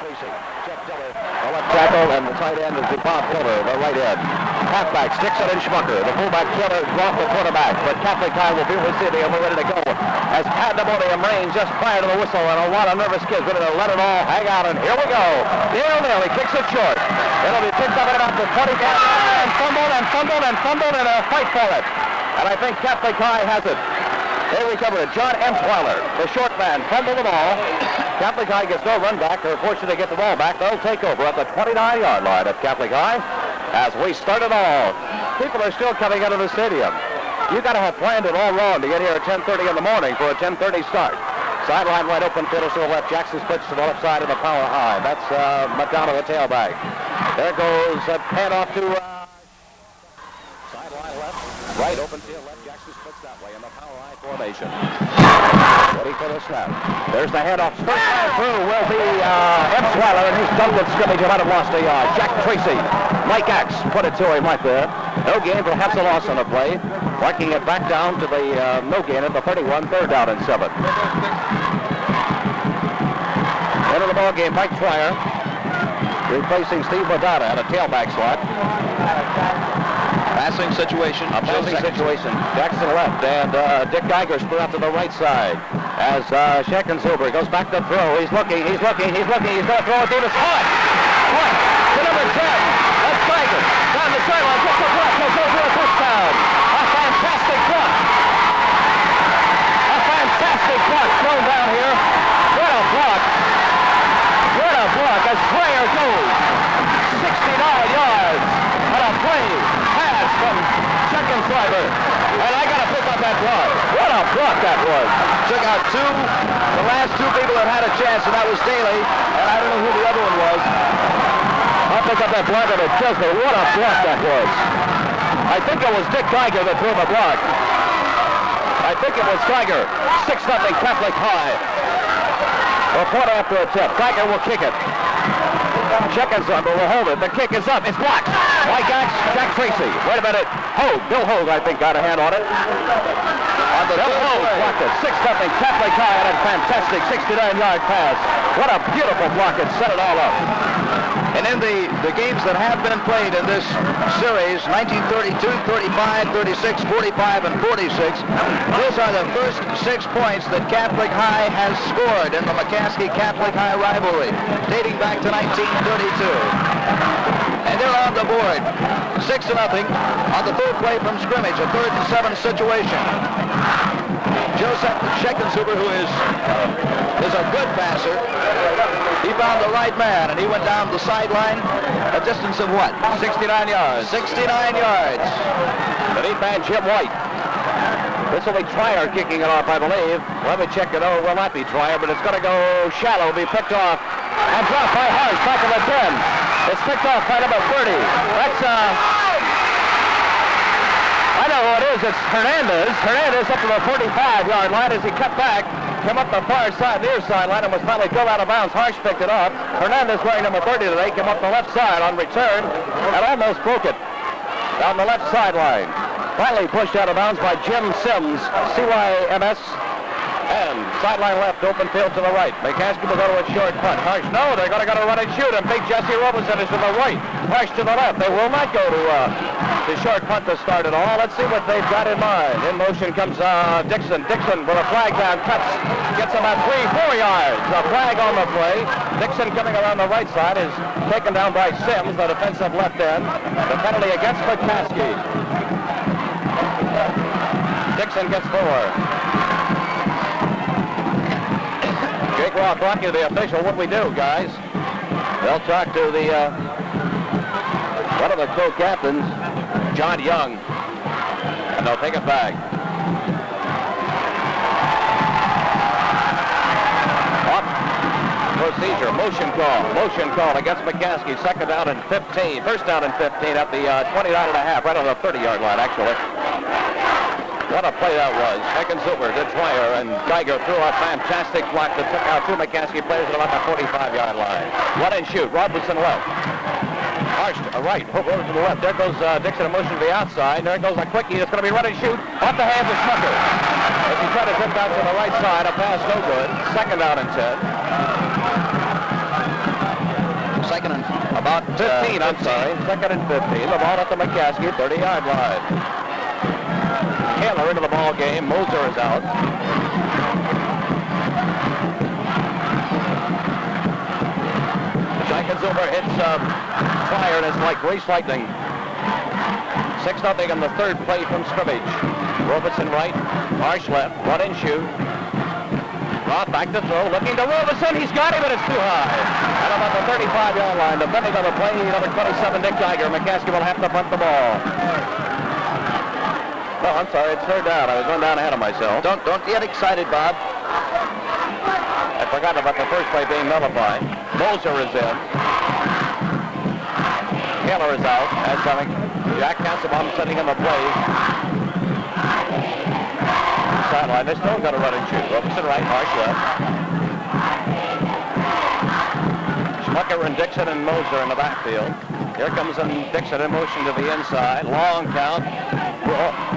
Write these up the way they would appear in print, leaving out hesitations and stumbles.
Tracy. Jeff Diller, the left tackle, and the tight end is Bob Fuller, the right end. Halfback, Dixon and Schmucker. The fullback Fuller dropped the quarterback, but Catholic High will be with City and we're ready to go. As pandemonium reigns just prior to the whistle, and a lot of nervous kids ready to let it all hang out, and here we go. Nil-nil, he kicks it short. It'll be picked up at about the 25, and fumbled, and a fight for it. And I think Catholic High has it. They recover it. John Emsweiler, the short man, fumbled the ball. Catholic High gets no run back. They're fortunate to get the ball back. They'll take over at the 29-yard line of Catholic High as we start it all. People are still coming into the stadium. You got to have planned it all wrong to get here at 10:30 in the morning for a 10:30 start. Sideline right open, fiddles to the left. Jackson splits to the left side of the power high. That's McDonald, the tailback. There goes a handoff to sideline left. Right open field left. Jackson splits that way in the power high formation. Ready for the snap. There's the handoff. First man through will be Emsweiler, and he's done with scrimmage. He might have lost a yard. Jack Tracy. Mike Axe put it to him right there. No gain, perhaps a loss on the play. Marking it back down to the no gain at the 31, 3rd down and 7. End of the ball game, Mike Fryer replacing Steve Madonna at a tailback slot. Passing situation. A passing situation. Jackson left, and Dick Geiger split out to the right side as Scheckenzuber goes back to throw. He's looking. He's going to throw it through the slot. To number 10. That's Geiger. Down the sideline, gets the block, goes over a touchdown. A fantastic block. A fantastic block thrown down here. What a block. What a block as Fryer goes 69 yards. And a play pass from Scheckenzuber. And I got to pick up that block. What a block that was. Took out the last two people that had a chance, and that was Daly, and I don't know who the other one was. I'll pick up that block and it kills me. What a block that was. I think it was Dick Geiger that threw the block. I think it was Geiger. 6-0 Catholic High. Report after a tip. Geiger will kick it. Scheckenzuber will hold it. The kick is up. It's blocked. Mike Axe, Jack Tracy. Wait a minute. Bill Hogue, I think, got a hand on it. Bill Hogue blocked it. 6-0 Catholic High on a fantastic 69-yard pass. What a beautiful block. It set it all up. And in the games that have been played in this series, 1932, 35, 36, 45, and 46, those are the first 6 points that Catholic High has scored in the McCaskey Catholic High rivalry, dating back to 1932. And they're on the board, 6-0 on the third play from scrimmage, a 3rd and 7 situation. Joseph Scheckenzuber, who is a good passer, he found the right man, and he went down the sideline a distance of what? 69 yards. 69 yards. The deep man, Jim White. This will be Trier kicking it off, I believe. Let me check it. Oh, it will not be Trier, but it's going to go shallow, be picked off, and dropped by Harsh back to the 10. It's picked off by number 30. That's, I know who it is. It's Hernandez. Hernandez up to the 45-yard line as he cut back. Came up the far side, near sideline, and was finally filled out of bounds. Harsh picked it up. Hernandez, wearing number 30 today, came up the left side on return and almost broke it down the left sideline. Finally pushed out of bounds by Jim Sims, CYMS, and sideline left, open field to the right. McCaskey will go to a short punt. Harsh, no, they're going to run and shoot, and big Jesse Robertson is to the right. Harsh to the left. They will not go to the short punt to start it all. Let's see what they've got in mind. In motion comes Dixon. Dixon with a flag down, cuts, gets about 3-4 yards. A flag on the play. Dixon coming around the right side is taken down by Sims, the defensive left end. The penalty against McCaskey. Dixon gets 4. Jake Roth talking to the official. What do we do, guys? They'll talk to the one of the co-captains, John Young, and they'll take it back. Off procedure, motion call against McCaskey. 2nd down and 15. 1st down and 15 at the 29.5, right on the 30-yard line, actually. What a play that was. Scheckenzuber did Trier, and Geiger threw a fantastic block that took out 2 McCaskey players at about the 45-yard line. Run and shoot. Robertson left. Harsh right. Hook over to the left. There goes Dixon in motion to the outside. There goes a quickie. It's going to be run and shoot. Off the hands of Schmucker. As he tried to trip out to the right side, a pass no good. 2nd down and 10. about 15, I'm sorry. Second and 15. The ball at the McCaskey 30-yard line. Taylor into the ball game. Moser is out. Over hits fire, and it's like grease lightning. 6-0 in the third play from scrimmage. Robeson right, Marsh left, run and shoot. Roth back to throw, looking to Robeson. He's got him, but it's too high. And about the 35-yard line, defending on the play, number 27, Dick Geiger. McCaskey will have to punt the ball. Oh, I'm sorry, it's third down. I was going down ahead of myself. Don't get excited, Bob. I forgot about the first play being nullified. Moser is in. Taylor is out. As coming. Jack Casabon sitting in the play. Sideline. They're still going to run and shoot. Robeson right, Marsh left. Schmucker and Dixon and Moser in the backfield. Here comes Dixon in motion to the inside. Long count.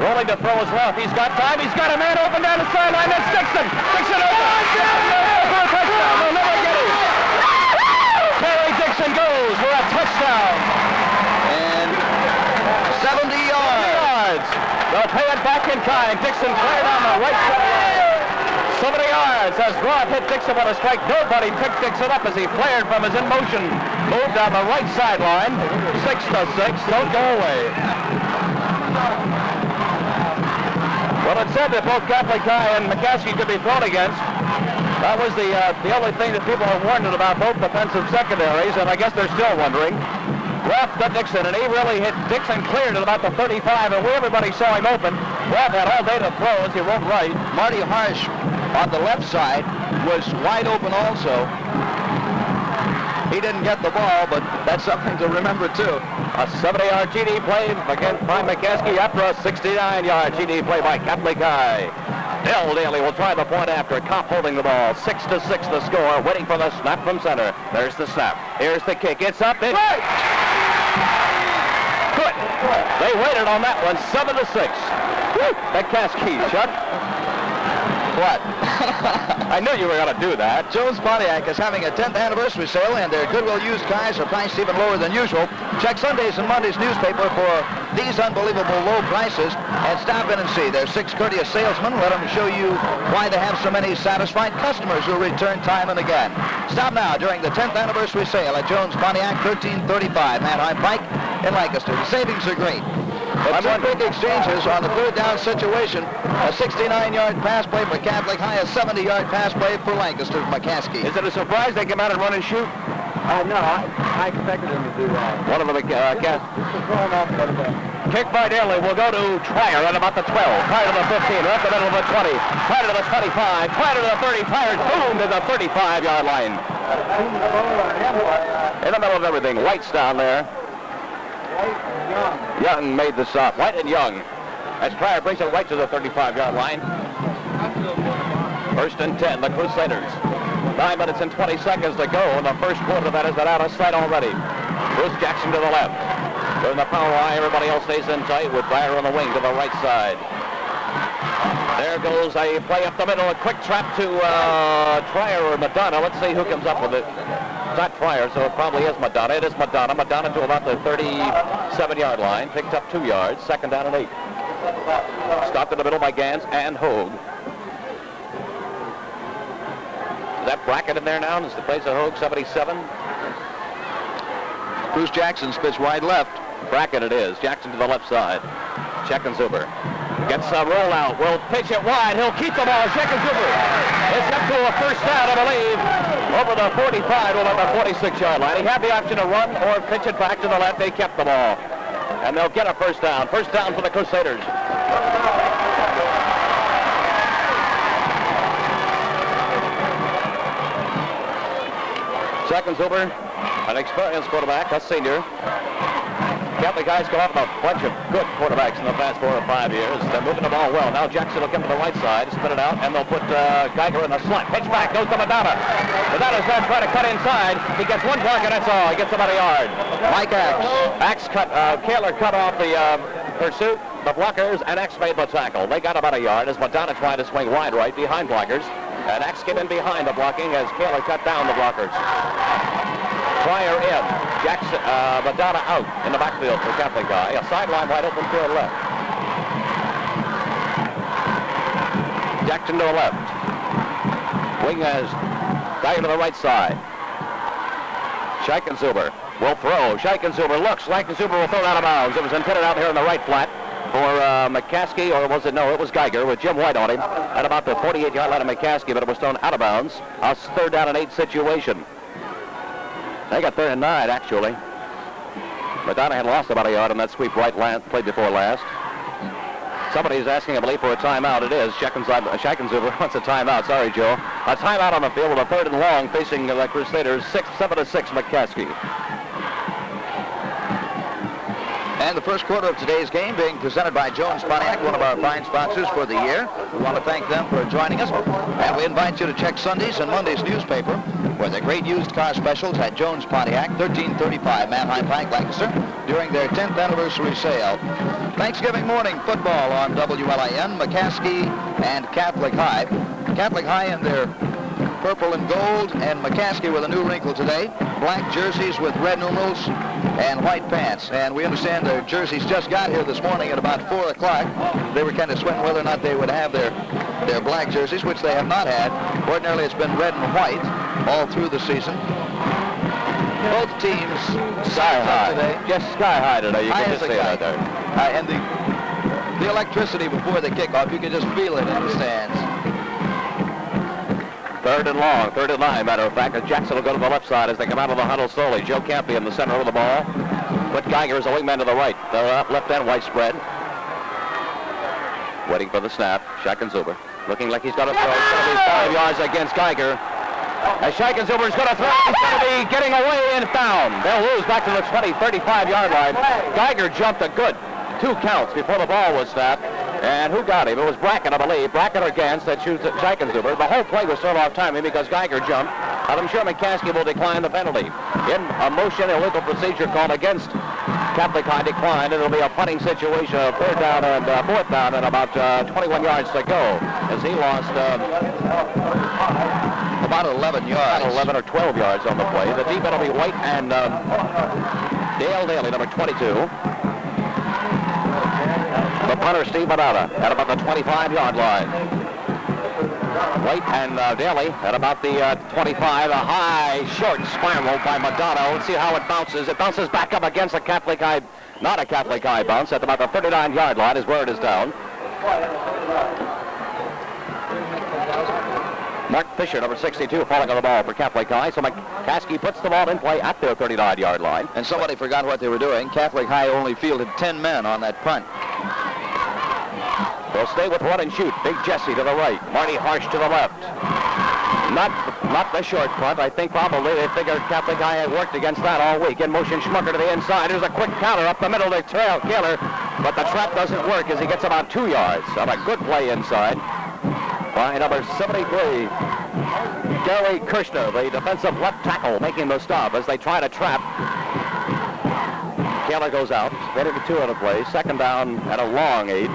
Rolling to throw his left. He's got time. He's got a man open down the sideline. That's Dixon. Dixon over. For a touchdown. They'll never get him. Terry Dixon goes for a touchdown. And 70 yards. They'll pay it back in kind. Dixon cleared on the right side. 70 yards as Roth hit Dixon on a strike. Nobody picked Dixon up as he flared from his in motion. Moved down the right sideline. 6-6. Don't go away. Well, it said that both Catholic High and McCaskey could be thrown against. That was the only thing that people are wondering about both defensive secondaries, and I guess they're still wondering. Roth got Dixon, and he really hit Dixon cleared at about the 35, and everybody saw him open. Roth had all day to throw as he rolled right. Marty Harsh on the left side was wide open also. He didn't get the ball, but that's something to remember, too. A 70-yard GD play again by McCaskey after a 69-yard GD play by Catholic High. Dell Daly will try the point after. Kopp holding the ball. 6-6 the score. Waiting for the snap from center. There's the snap. Here's the kick. It's up. It's good. They waited on that one. 7-6. McCaskey, Chuck. What? I knew you were going to do that. Jones Pontiac is having a 10th anniversary sale, and their Goodwill used cars are priced even lower than usual. Check Sundays and Mondays newspaper for these unbelievable low prices, and stop in and see. Their 6 courteous salesmen. Let them show you why they have so many satisfied customers who return time and again. Stop now during the 10th anniversary sale at Jones Pontiac, 1335 Manheim Pike in Lancaster. The savings are great. But some big exchanges on the third down situation. A 69-yard pass play for Catholic High, a 70-yard pass play for Lancaster McCaskey. Is it a surprise they come out and run and shoot? No, I expected him to do that. One of them, Just to throw him off a little bit. Kick by Daly will go to Trier at about the 12. Trier to the 15, right in the middle of the 20. Trier to the 25. Trier to the 30. Trier boom to the 35-yard line. In the middle of everything. White's down there. Young made the stop. White and Young. As Trier brings it right to the 35-yard line. First and 10, the Crusaders. 9 minutes and 20 seconds to go in the first quarter. That has been out of sight already. Bruce Jackson to the left. During the power eye, everybody else stays in tight with Dyer on the wing to the right side. There goes a play up the middle. A quick trap to Trier or Madonna. Let's see who comes up with it. It's not Trier, so it probably is Madonna. It is Madonna. Madonna to about the 37-yard line. Picked up 2 yards. Second down and 8. Stopped in the middle by Gans and Hogue. Is that Brackett in there now? Is the place of Hogue 77? Bruce Jackson's pitch wide left. Brackett it is. Jackson to the left side. Checkenzuber gets a rollout. Will pitch it wide. He'll keep the ball. Checkenzuber. It's up to a first down, I believe. Over the 45 or the 46-yard line. He had the option to run or pitch it back to the left. They kept the ball. And they'll get a first down. First down for the Crusaders. Checkenzuber, an experienced quarterback, a senior. Catholic High's come out with a bunch of good quarterbacks in the past 4 or 5 years. They're moving the ball well. Now Jackson will come to the right side, spin it out, and they'll put Geiger in the slot. Pitch back, goes to Madonna. Madonna's going to try to cut inside. He gets one target, that's all. He gets about a yard. Mike Axe. Axe cut, Kaler cut off the pursuit, the blockers, and Axe made the tackle. They got about a yard as Madonna tried to swing wide right behind blockers. And Axe came in behind the blocking as Kaler cut down the blockers. Trier in. Jackson, Madonna out in the backfield for Catholic High. A sideline wide open to the left. Jackson to the left. Wing has Geiger to the right side. Scheichenzuber will throw. Scheichenzuber looks. Scheichenzuber will throw it out of bounds. It was intended out here in the right flat for McCaskey, or was it? No, it was Geiger with Jim White on him at about the 48-yard line of McCaskey, but it was thrown out of bounds. A 3rd down and 8 situation. They got 3rd and 9, actually. Madonna had lost about a yard on that sweep right played before last. Somebody's asking, I believe, for a timeout. It is. Scheichenzuber wants a timeout. Sorry, Joe. A timeout on the field with a 3rd and long facing the Crusaders. 7-6 McCaskey. And the first quarter of today's game being presented by Jones Pontiac, one of our fine sponsors for the year. We want to thank them for joining us. And we invite you to check Sunday's and Monday's newspaper, where the great used car specials at Jones Pontiac, 1335 Manheim Pike, Lancaster, during their 10th anniversary sale. Thanksgiving morning football on WLIN, McCaskey and Catholic High. Catholic High in their purple and gold, and McCaskey with a new wrinkle today. Black jerseys with red numerals and white pants. And we understand their jerseys just got here this morning at about 4 o'clock. They were kind of sweating whether or not they would have their black jerseys, which they have not had. Ordinarily it's been red and white all through the season. Both teams Sky high today. Just sky high today. You High can as just a see it kite. out there. And the electricity before the kickoff, you could just feel it in the stands. 3rd and long, 3rd and 9, matter of fact. And Jackson will go to the left side as they come out of the huddle slowly. Joe Campy in the center of the ball. Put Geiger as a wingman to the right. The left end white spread. Waiting for the snap. Scheichenzuber looking like he's got to throw. It's going to be 5 yards against Geiger. As Scheichenzuber is going to throw, he's going to be getting away and found. They'll lose back to the 20, 35-yard line. Geiger jumped a good 2 counts before the ball was snapped. And who got him? It was Brackett, I believe. Brackett or Gans that shoots at Scheichenzuber. The whole play was thrown off timing because Geiger jumped. And I'm sure McCaskey will decline the penalty. In a motion illegal procedure called against Catholic High declined. It'll be a punting situation of 4th down and 4th down and about 21 yards to go as he lost about 11 yards. About 11 or 12 yards on the play. The deep end will be White and Dale Daly, number 22. The punter, Steve Madonna, at about the 25-yard line. White and Daly at about the 25. A high, short spiral by Madonna. Let's see how it bounces. It bounces back up against a Catholic High, not a Catholic High bounce, at about the 39-yard line is where it is down. Mark Fisher, number 62, falling on the ball for Catholic High. So McCaskey puts the ball in play at their 39-yard line. And somebody forgot what they were doing. Catholic High only fielded 10 men on that punt. They'll stay with 1 and shoot. Big Jesse to the right. Marty Harsh to the left. Not the short punt. I think probably they figured Catholic High had worked against that all week. In motion, Schmucker to the inside. There's a quick counter up the middle to trail Kaler, but the trap doesn't work as he gets about 2 yards on a good play inside by number 73, Gary Kirshner, the defensive left tackle, making the stop as they try to trap. Kaler goes out. Ready for 2 on the play. 2nd down and a long 8.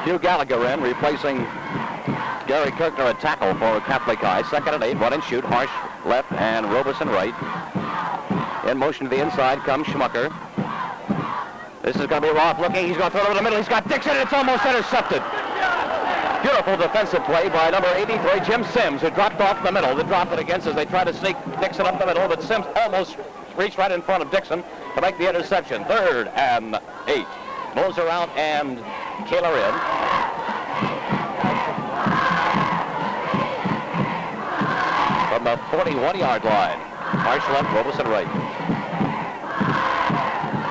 Hugh Gallagher in, replacing Gary Kirkner at tackle for Catholic High. 2nd and 8, 1 and shoot. Harsh left and Robeson right. In motion to the inside comes Schmucker. This is going to be Roth looking. He's going to throw it over the middle. He's got Dixon. It's almost intercepted. Beautiful defensive play by number 83, Jim Sims, who dropped off the middle. They dropped it against as they tried to sneak Dixon up the middle, but Sims almost reached right in front of Dixon to make the interception. 3rd and 8. Moser out and Kaler in. From the 41-yard line. Harsh left, Robeson right.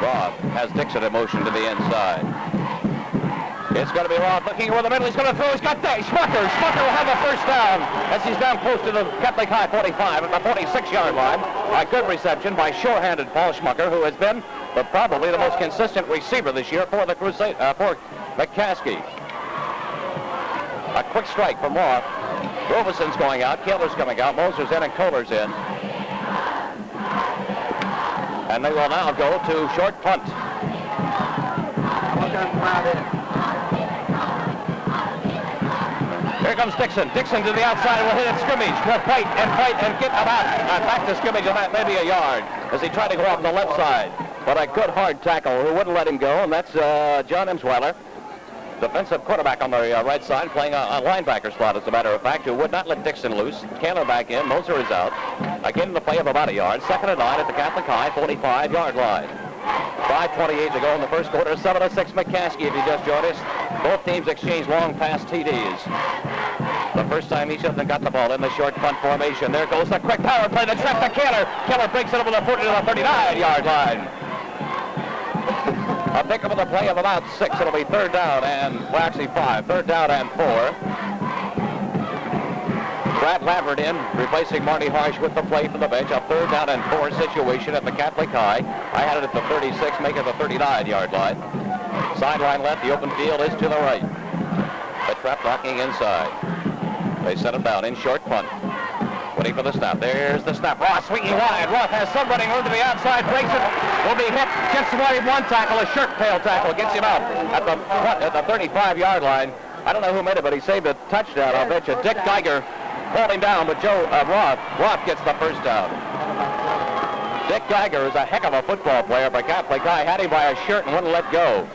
Roth has Dixon in motion to the inside. It's going to be Roth looking over the middle. He's going to throw. He's got that. Schmucker. Schmucker will have the 1st down as he's down close to the Catholic High 45 at the 46-yard line. A good reception by sure-handed Paul Schmucker, who has been probably the most consistent receiver this year for the Crusade, for McCaskey. A quick strike from Roth. Robeson's going out. Kaler's coming out. Moser's in and Kohler's in. And they will now go to short punt. Here comes Dixon. Dixon to the outside will hit it scrimmage. Will fight and get about. Back to scrimmage and maybe a yard as he tried to go off the left side. But a good hard tackle who wouldn't let him go, and that's John Emsweiler, defensive quarterback on the right side, playing a linebacker slot, as a matter of fact, who would not let Dixon loose. Kaler back in. Moser is out. Again in the play of about a yard. 2nd and 9 at the Catholic High 45-yard line. 5:28 to go in the first quarter. 7-6 McCaskey, if you just joined us. Both teams exchanged long pass TDs. The first time each of them got the ball in the short punt formation. There goes the quick power play. The trap to Kaler. Kaler breaks it over the 40 to the 39-yard line. A pick up of the play of about 6. It'll be 3rd down and, well, actually 5. 3rd down and 4. Brad Lambert in, replacing Marty Harsh with the play from the bench. A 3rd down and 4 situation at the Catholic High. I had it at the 36, make it the 39-yard line. Sideline left, the open field is to the right. The trap blocking inside. They set him down in short punt. Waiting for the snap. There's the snap. Roth swinging wide. Roth has some running room to the outside. Breaks it. Will be hit. Gets away one tackle. A shirt tail tackle. Gets him out at the 35-yard line. I don't know who made it, but he saved a touchdown. I'll bet you. Dick Geiger pulled him down, but Roth gets the first down. Dick Geiger is a heck of a football player, but Catholic High had him by a shirt and wouldn't let go.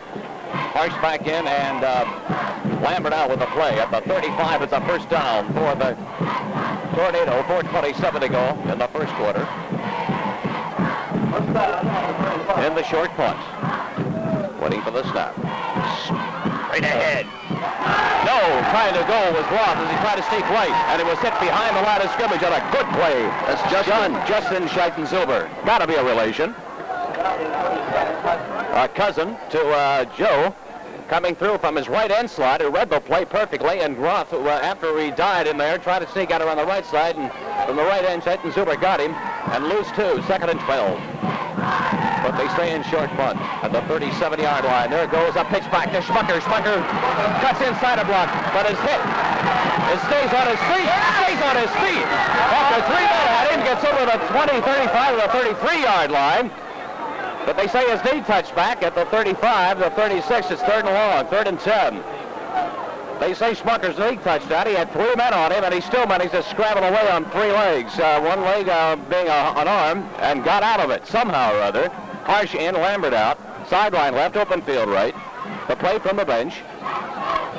Harsh back in and Lambert out with the play. At the 35, it's a first down for the Tornado. 4:27 to go in the first quarter. In the short punt. Waiting for the snap. Straight ahead. No, trying to go was Roth as he tried to sneak right, and it was hit behind the line of scrimmage on a good play. That's Justin Scheitensilber. Gotta be a relation. A cousin to Joe, coming through from his right end slot, who read the play perfectly, and Roth, after he died in there, tried to sneak out around the right side, and from the right end, Scheitensilber got him, and lose 2, 2nd and 12. But they stay in short punt at the 37-yard line. There goes a pitch back to Schmucker. Schmucker cuts inside a block, but is hit. It stays on his feet. Stays on his feet. After 3 men at him, gets over the 20, 35, or the 33-yard line. But they say his knee touched back at the 35, the 36. It's 3rd and long, 3rd and 10. They say Schmucker's knee touched out. He had 3 men on him, and he still managed to scramble away on 3 legs. One leg being an arm, and got out of it somehow or other. Harsh in, Lambert out. Sideline left, open field right. The play from the bench.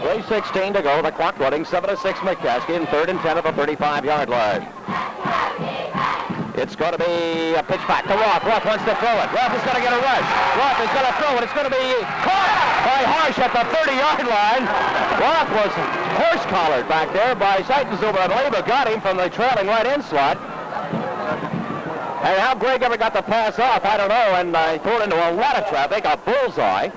3:16 to go. The clock running. 7-6 McCaskey, and 3rd and 10 at the 35-yard line. It's going to be a pitch back to Roth. Roth wants to throw it. Roth is going to get a rush. Roth is going to throw it. It's going to be caught by Harsh at the 30-yard line. Roth was horse-collared back there by Scheitensilber, and Leba got him from the trailing right end slot. And how Greg ever got the pass off, I don't know, and pulled into a lot of traffic, a bullseye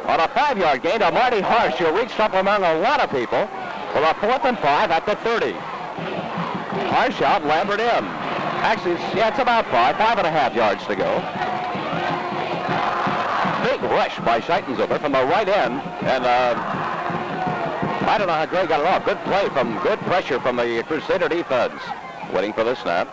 on a 5-yard gain to Marty Harsh, who reached up among a lot of people for a 4th and 5 at the 30. Harsh out, Lambert in. Actually, it's about 5.5 yards to go. Big rush by Scheitensilber from the right end, and I don't know how Greg got it off. Good play good pressure from the Crusader defense. Waiting for the snap.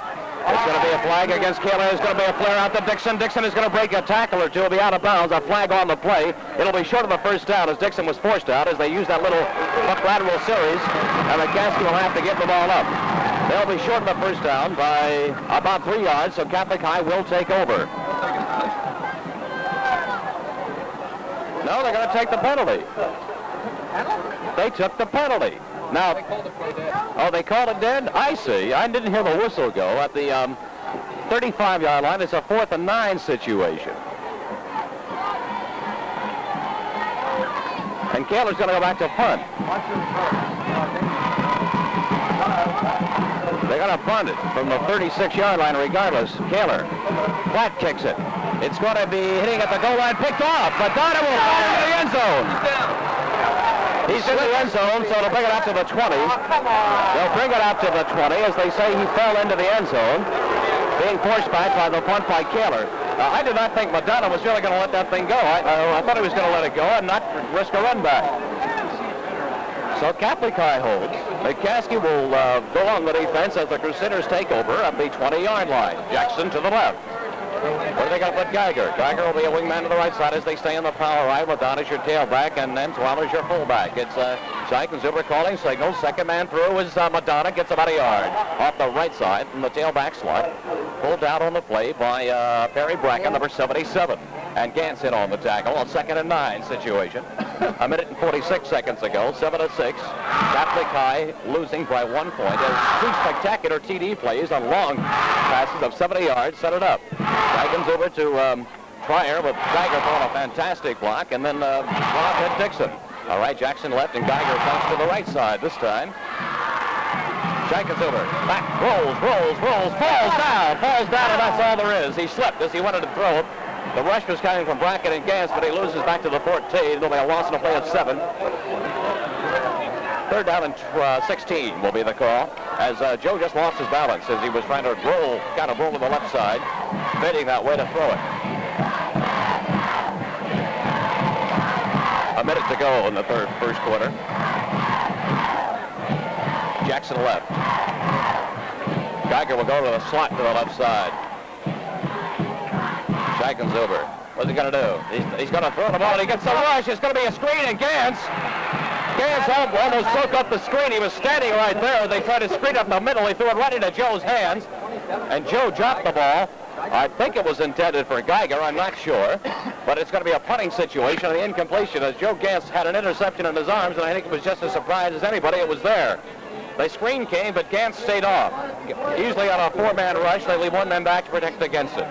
It's going to be a flag against Kaler. There's going to be a flare out to Dixon. Dixon is going to break a tackle or two. It'll be out of bounds. A flag on the play. It'll be short of the first down as Dixon was forced out as they use that little lateral series. And McCaskey will have to get the ball up. They'll be short of the first down by about 3 yards, so Catholic High will take over. No, they're going to take the penalty. They took the penalty. Now, they called it dead? I see. I didn't hear the whistle go. At the 35-yard line, it's a 4th and 9 situation. And Kaler's going to go back to punt. They're going to punt it from the 36-yard line regardless. Kaler. Flat kicks it. It's going to be hitting at the goal line, picked off, but Donna will fall into the end zone. He's in the end zone, so they'll bring it out to the 20. They'll bring it out to the 20 as they say he fell into the end zone, being forced back by the punt by Kaler. I did not think Madonna was really going to let that thing go. I thought he was going to let it go and not risk a run back. So Catholic High holds. McCaskey will go on the defense as the Crusaders take over at the 20-yard line. Jackson to the left. Where are they going to put Geiger? Geiger will be a wingman to the right side as they stay in the power right. Madonna is your tailback, and then Twell is your fullback. It's Scheich and Zuber calling signals. Second man through is Madonna. Gets about a yard off the right side from the tailback slot. Pulled down on the play by Perry Bracken, number 77. And Gantz hit on the tackle. A 2nd and 9 situation. A minute and 46 seconds ago. 7-6. Catholic High losing by 1 point as two spectacular TD plays on long passes of 70 yards set it up. Dragons over to Pryor with Geiger throwing a fantastic block, and then Bob hit Dixon. All right, Jackson left, and Geiger comes to the right side this time. Jenkins over, back, rolls, falls down, and that's all there is. He slipped as he wanted to throw it. The rush was coming from Brackett and Gantz, but he loses back to the 14. It'll be a loss in a play of 7. 3rd down and 16 will be the call, as Joe just lost his balance as he was trying to roll to the left side, fading that way to throw it. A minute to go in the first quarter. Jackson left. Geiger will go to the slot to the left side. Scheichen's over. What's he going to do? He's going to throw the ball, and he gets the rush. It's going to be a screen, and Gantz almost soaked up the screen. He was standing right there. They tried to screen up the middle. He threw it right into Joe's hands, and Joe dropped the ball. I think it was intended for Geiger. I'm not sure. But it's going to be a punting situation, and the incompletion, as Joe Gantz had an interception in his arms, and I think it was just as surprised as anybody it was there. The screen came, but Gantz stayed off. Usually on a 4-man rush, they leave 1 man back to protect against it.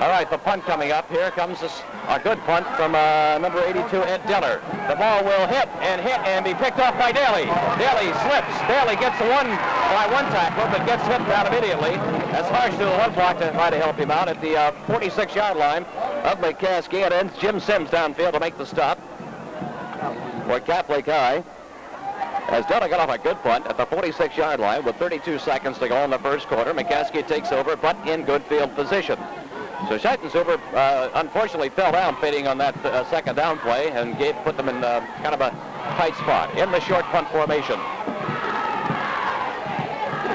All right, the punt coming up. Here comes a good punt from number 82, Ed Diller. The ball will hit and be picked off by Daly. Daly slips. Daly gets one tackle, but gets hit down immediately. That's harsh to the one block to try to help him out at the 46-yard line of McCaskey. It ends Jim Sims downfield to make the stop for Catholic High. As Della got off a good punt at the 46-yard line with 32 seconds to go in the first quarter. McCaskey takes over, but in good field position. So Scheitenzuber unfortunately fell down fading on that second down play and put them in kind of a tight spot in the short punt formation.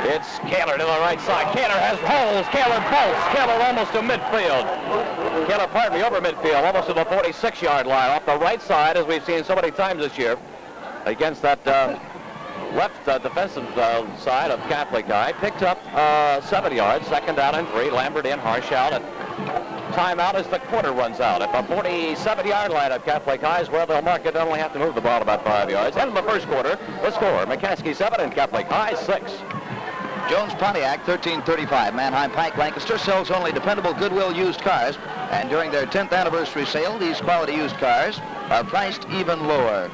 It's Kaler to the right side. Kaler has holes. Kaler bolts. Kaler almost to midfield. Kaler, pardon me, over midfield, almost to the 46-yard line off the right side, as we've seen so many times this year. Against that left defensive side of Catholic High. Picked up 7 yards, 2nd down and 3. Lambert in, Harsh out, and timeout as the quarter runs out. At the 47-yard line of Catholic High is where they'll mark it. They'll only have to move the ball about 5 yards. End of the first quarter, the score, McCaskey 7 and Catholic High 6. Jones Pontiac, 1335, Manheim Pike, Lancaster, sells only dependable Goodwill used cars. And during their 10th anniversary sale, these quality used cars are priced even lower.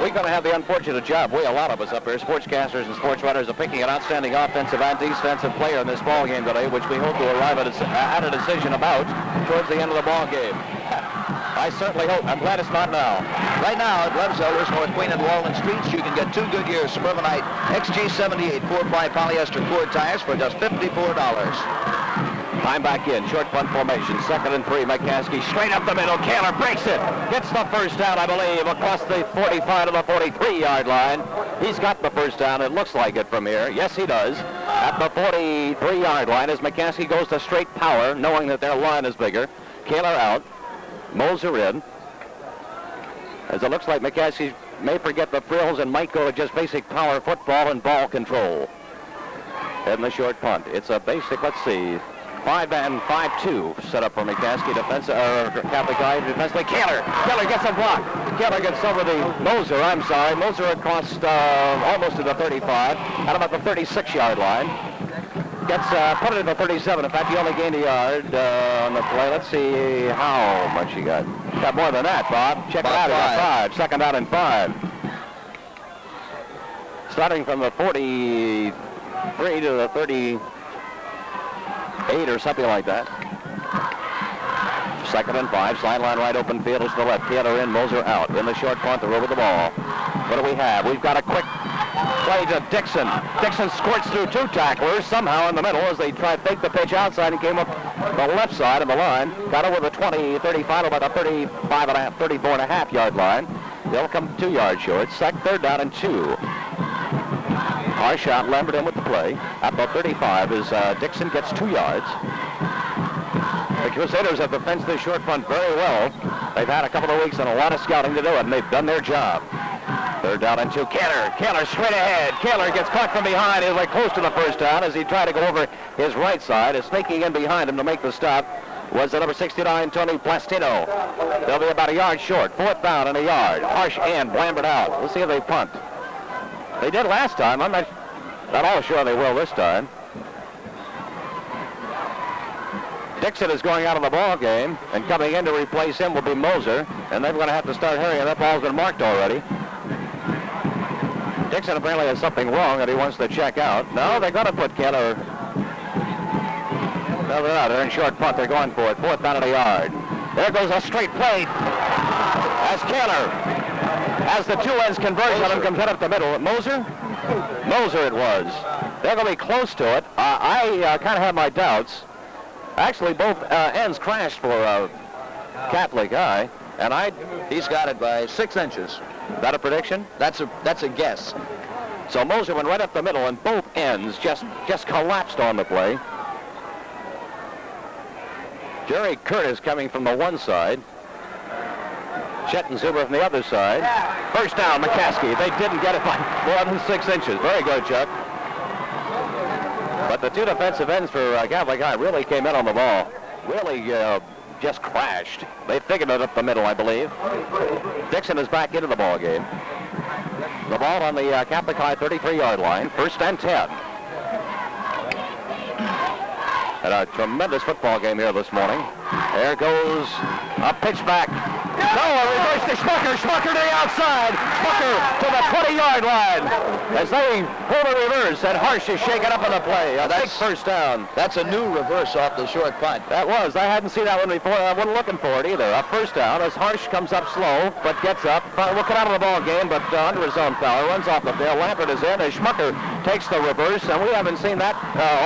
We're going to have the unfortunate job, a lot of us up here, sportscasters and sports writers, of picking an outstanding offensive and defensive player in this ball game today, which we hope to arrive at a decision about towards the end of the ball game. I certainly hope. I'm glad it's not now. Right now at Love's Elders, North Queen and Walnut Streets, you can get 2 Goodyear Suburbanite XG78 4-ply polyester cord tires for just $54. Time back in, short punt formation, 2nd and 3, McCaskey straight up the middle, Kaler breaks it, gets the first down, I believe, across the 45 to the 43-yard line. He's got the first down, it looks like it from here. Yes, he does. At the 43-yard line as McCaskey goes to straight power, knowing that their line is bigger. Kaler out, Moser in. As it looks like McCaskey may forget the frills and might go to just basic power football and ball control. In the short punt, it's a basic, let's see, 5-man 5-2 set up for McCaskey defense, Catholic High defensively. Kaler gets a block. Kaler gets over the Moser, Moser across almost to the 35, at about the 36-yard line. Gets put it in the 37. In fact, he only gained a yard on the play. Let's see how much he got. Got more than that, Bob. Check it out. He got 5. 2nd down and 5. Starting from the 43 to the 38 or something like that. 2nd and 5. Sideline right, open field is to the left. Kaler in, Moser out. In the short punt, they're over the ball. What do we have? We've got a quick play to Dixon. Dixon squirts through 2 tacklers somehow in the middle as they try to fake the pitch outside and came up the left side of the line. Got over the 20, 35, about the 34.5 yard line. They'll come 2 yards short. 3rd down and 2. Harsh out, Lambert in with the play. At the 35 is Dixon gets 2 yards. The Crusaders have defended this short punt very well. They've had a couple of weeks and a lot of scouting to do it, and they've done their job. 3rd down and 2. Kaler straight ahead. Kaler gets caught from behind. He's like close to the first down as he tried to go over his right side. Is sneaking in behind him to make the stop was the number 69, Tony Plastino. They'll be about a yard short. 4th down and a yard. Harsh and Lambert out. We'll see if they punt. They did last time. I'm not all sure they will this time. Dixon is going out of the ball game, and coming in to replace him will be Moser, and they're going to have to start hurrying. That ball's been marked already. Dixon apparently has something wrong that he wants to check out. No, they're going to put Kaler. No, they're not. They're in short punt. They're going for it. 4th down and a yard. There goes a straight play as Kaler has the 2 ends conversion and comes right up the middle. Moser? Moser it was. They're going to be close to it. I kind of have my doubts. Actually, both ends crashed for Catholic High, and He's got it by 6 inches. Is that a prediction? That's a guess. So Moser went right up the middle, and both ends just collapsed on the play. Jerry Curtis coming from the one side. Chet and Zuber from the other side. 1st down, McCaskey. They didn't get it by more than 6 inches. Very good, Chuck. But the 2 defensive ends for Catholic High really came in on the ball. Really just crashed. They figured it up the middle, I believe. Dixon is back into the ball game. The ball on the Catholic High 33-yard line. 1st and 10. And a tremendous football game here this morning. There goes a pitch back. No, a reverse to Schmucker. Schmucker to the outside. Schmucker to the 20-yard line. As they pull the reverse, and Harsh is shaken up on the play. A big 1st down. That's a new reverse off the short punt. That was. I hadn't seen that one before. I wasn't looking for it either. A 1st down as Harsh comes up slow, but gets up. Will come out of the ball game, but under his own power. Runs off the field. Lambert is in as Schmucker takes the reverse, and we haven't seen that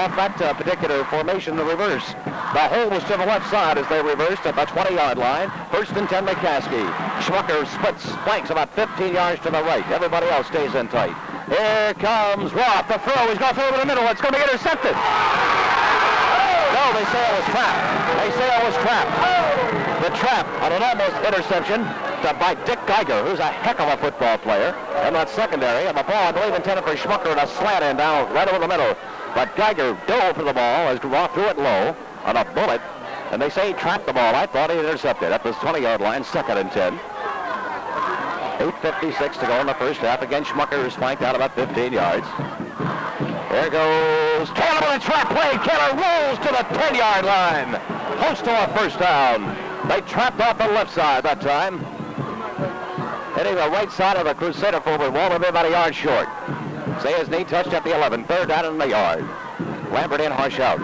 off that particular formation, the reverse. The hole was to the left side as they reversed at the 20-yard line. 1st and 10, McCaskey. Schmucker splits flanks about 15 yards to the right. Everybody else stays in tight. Here comes Roth. The throw. He's going to throw over the middle. It's going to be intercepted. No, they say it was trapped. They say it was trapped. The trap on an almost interception by Dick Geiger, who's a heck of a football player. And that secondary. And the ball, I believe, intended for Schmucker and a slant in down right over the middle. But Geiger dove for the ball as Roth threw it low on a bullet. And they say he trapped the ball. I thought he intercepted at the 20-yard line, 2nd and 10. 8:56 to go in the 1st half. Again, Schmucker is flanked out about 15 yards. There goes Kaler with a trap play. Kaler rolls to the 10-yard line. Close to a 1st down. They trapped off the left side that time. Hitting the right side of the Crusader forward wall, they'll be about a yard short. Say his knee touched at the 11. 3rd down in the yard. Lambert in, Harsh out.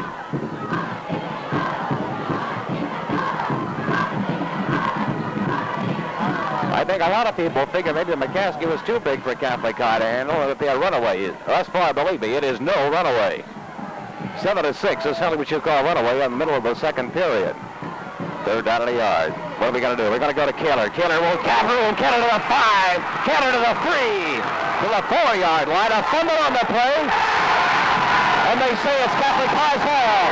I think a lot of people figure maybe McCaskey was too big for Catholic High to handle, or that they are runaway. Thus far, believe me, it is no runaway. 7-6 is something we should call runaway in the middle of the 2nd period. 3rd down in the yard. What are we going to do? We're going to go to Kaler. Kaler will have room. Kaler to the 5. Kaler to the 3. To the 4-yard line. A fumble on the play. And they say it's Catholic High's ball.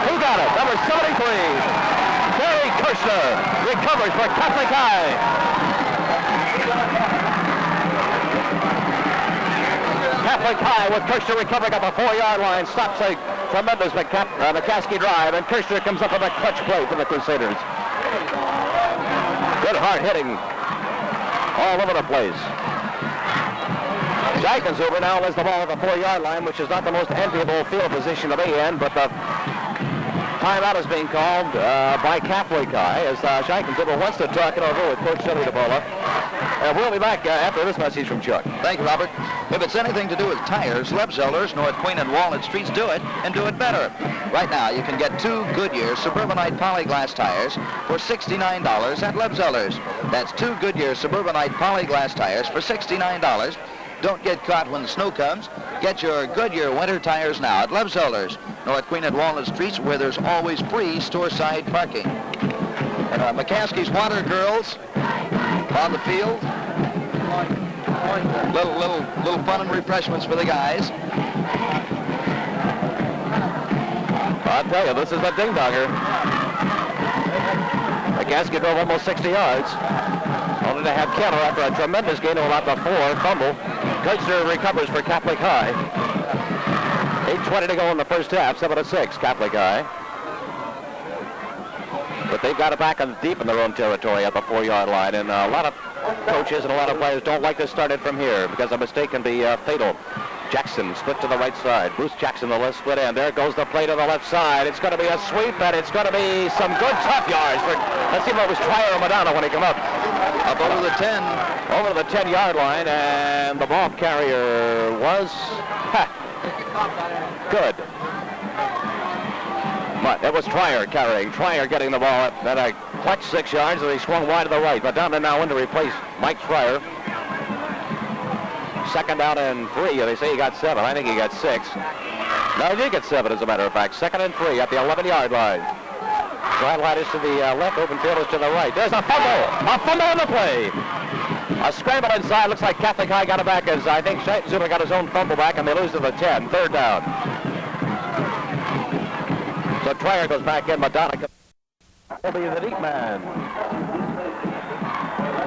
Who got it? Number 73. Barry Kirshner recovers for Catholic High. Catholic High with Kirshner recovering at the 4-yard line. Stops a tremendous McCaskey drive, and Kirshner comes up with a clutch play for the Crusaders. Good hard hitting all over the place. Scheichenzuber now has the ball at the 4-yard line, which is not the most enviable field position to be in, but the timeout is being called by Catholic High as Scheichenzuber wants to talk it over with Coach Sonny DeBola. We'll be back after this message from Chuck. Thank you, Robert. If it's anything to do with tires, Lebzeller's, North Queen and Walnut Streets do it, and do it better. Right now, you can get 2 Goodyear Suburbanite Polyglass tires for $69 at Lebzeller's. That's 2 Goodyear Suburbanite Polyglass tires for $69. Don't get caught when the snow comes. Get your Goodyear winter tires now at Lebzeller's, North Queen and Walnut Streets, where there's always free store-side parking. And McCaskey's Water Girls on the field. Little fun and refreshments for the guys. I'll tell you, this is a ding-donger. McCaskey drove almost 60 yards. Only to have Keller after a tremendous gain of about the 4 fumble. Kirchner recovers for Catholic High. 8:20 to go in the first half, 7-6, Catholic High. But they've got it back deep in their own territory at the 4-yard line, and a lot of coaches and a lot of players don't like to start it from here because a mistake can be fatal. Jackson split to the right side. Bruce Jackson, the left split end. There goes the play to the left side. It's going to be a sweep, and it's going to be some good tough yards. Let's see if it was Trier or Madonna when he come up. Up over the 10. Over the 10-yard line, and the ball carrier was good. But it was Trier carrying. Trier getting the ball at a clutch 6 yards, and he swung wide to the right. Madonna now in to replace Mike Trier. Second down and 3. They say he got 7. I think he got 6. No, he did get 7, as a matter of fact. Second and 3 at the 11-yard line. Sideline is to the left. Open field is to the right. There's a fumble. A fumble on the play. A scramble inside. Looks like Catholic High got it back as I think Zuma got his own fumble back, and they lose to the 10. Third down. So Trier goes back in. Madonna will be the deep man.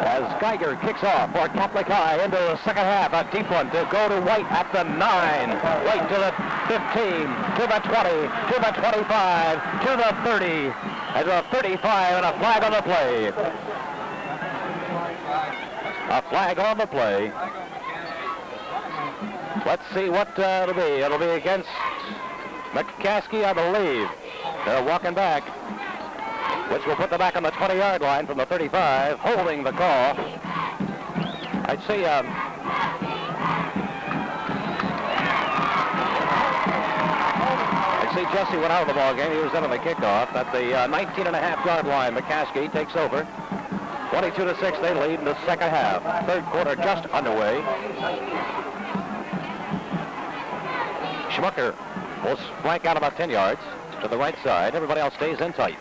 As Geiger kicks off for Catholic High into the second half. A deep one to go to White at the 9. White to the 15, to the 20, to the 25, to the 30, and to the 35, and a flag on the play. A flag on the play. Let's see what it'll be. It'll be against McCaskey, I believe. They're walking back, which will put them back on the 20-yard line from the 35, holding the call. I see Jesse went out of the ball game. He was in on the kickoff. At the 19.5-yard line, McCaskey takes over. 22-6, they lead in the second half. Third quarter just underway. Schmucker will flank out about 10 yards to the right side. Everybody else stays in tight.